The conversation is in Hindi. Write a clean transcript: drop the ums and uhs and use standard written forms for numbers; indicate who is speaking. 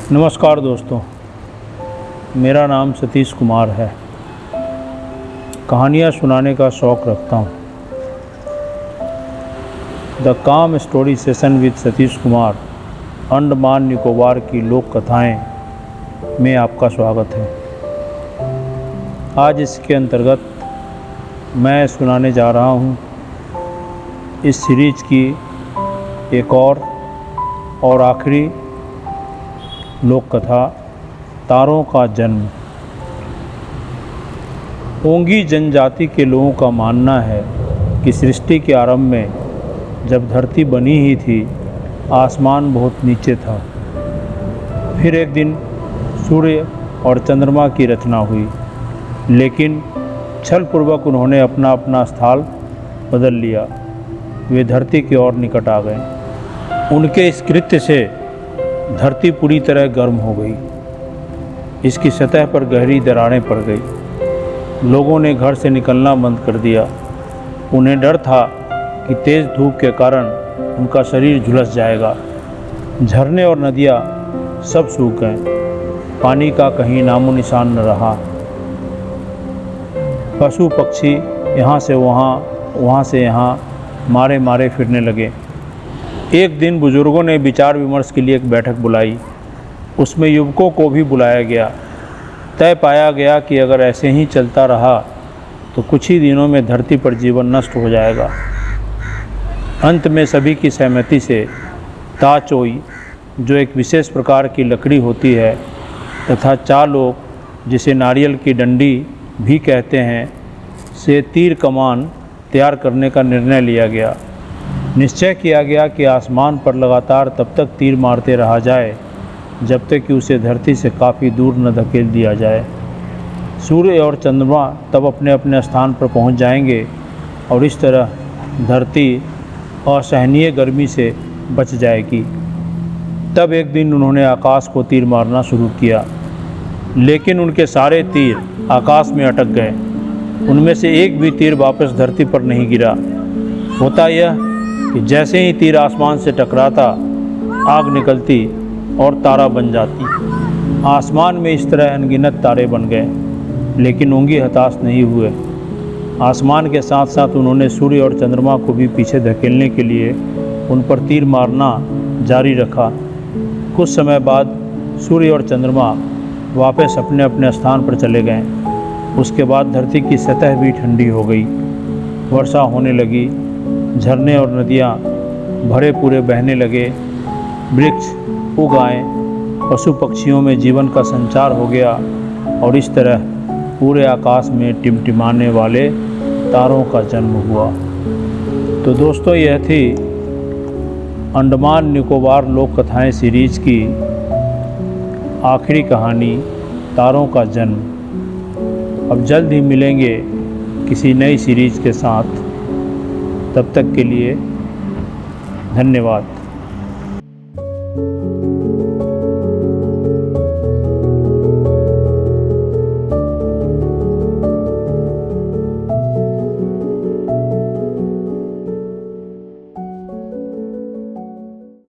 Speaker 1: नमस्कार दोस्तों, मेरा नाम सतीश कुमार है। कहानियाँ सुनाने का शौक़ रखता हूँ। द काम story session with Satish Kumar, Andaman Nicobar की लोक कथाएँ में आपका स्वागत है। आज इसके अंतर्गत मैं सुनाने जा रहा हूँ इस सीरीज की एक और आखिरी लोक कथा, तारों का जन्म। ओंगी जनजाति के लोगों का मानना है कि सृष्टि के आरंभ में जब धरती बनी ही थी, आसमान बहुत नीचे था। फिर एक दिन सूर्य और चंद्रमा की रचना हुई, लेकिन छलपूर्वक उन्होंने अपना अपना स्थान बदल लिया। वे धरती की ओर निकट आ गए। उनके इस कृत्य से धरती पूरी तरह गर्म हो गई। इसकी सतह पर गहरी दरारें पड़ गई। लोगों ने घर से निकलना बंद कर दिया। उन्हें डर था कि तेज़ धूप के कारण उनका शरीर झुलस जाएगा। झरने और नदियाँ सब सूख गए। पानी का कहीं नामो निशान न रहा। पशु पक्षी यहाँ से वहाँ, वहाँ से यहाँ मारे मारे फिरने लगे। एक दिन बुजुर्गों ने विचार विमर्श के लिए एक बैठक बुलाई। उसमें युवकों को भी बुलाया गया। तय पाया गया कि अगर ऐसे ही चलता रहा तो कुछ ही दिनों में धरती पर जीवन नष्ट हो जाएगा। अंत में सभी की सहमति से ताचोई, जो एक विशेष प्रकार की लकड़ी होती है, तथा चालोक, जिसे नारियल की डंडी भी कहते हैं, से तीर कमान तैयार करने का निर्णय लिया गया। निश्चय किया गया कि आसमान पर लगातार तब तक तीर मारते रहा जाए जब तक कि उसे धरती से काफ़ी दूर न धकेल दिया जाए। सूर्य और चंद्रमा तब अपने अपने स्थान पर पहुंच जाएंगे और इस तरह धरती असहनीय गर्मी से बच जाएगी। तब एक दिन उन्होंने आकाश को तीर मारना शुरू किया, लेकिन उनके सारे तीर आकाश में अटक गए। उनमें से एक भी तीर वापस धरती पर नहीं गिरा। होता यह कि जैसे ही तीर आसमान से टकराता, आग निकलती और तारा बन जाती। आसमान में इस तरह अनगिनत तारे बन गए, लेकिन ओंगी हताश नहीं हुए। आसमान के साथ साथ उन्होंने सूर्य और चंद्रमा को भी पीछे धकेलने के लिए उन पर तीर मारना जारी रखा। कुछ समय बाद सूर्य और चंद्रमा वापस अपने अपने स्थान पर चले गए। उसके बाद धरती की सतह भी ठंडी हो गई। वर्षा होने लगी। झरने और नदियाँ भरे पूरे बहने लगे। वृक्ष उग आए। पशु पक्षियों में जीवन का संचार हो गया और इस तरह पूरे आकाश में टिमटिमाने वाले तारों का जन्म हुआ। तो दोस्तों, यह थी अंडमान निकोबार लोक कथाएँ सीरीज की आखिरी कहानी, तारों का जन्म। अब जल्द ही मिलेंगे किसी नई सीरीज के साथ। तब तक के लिए धन्यवाद।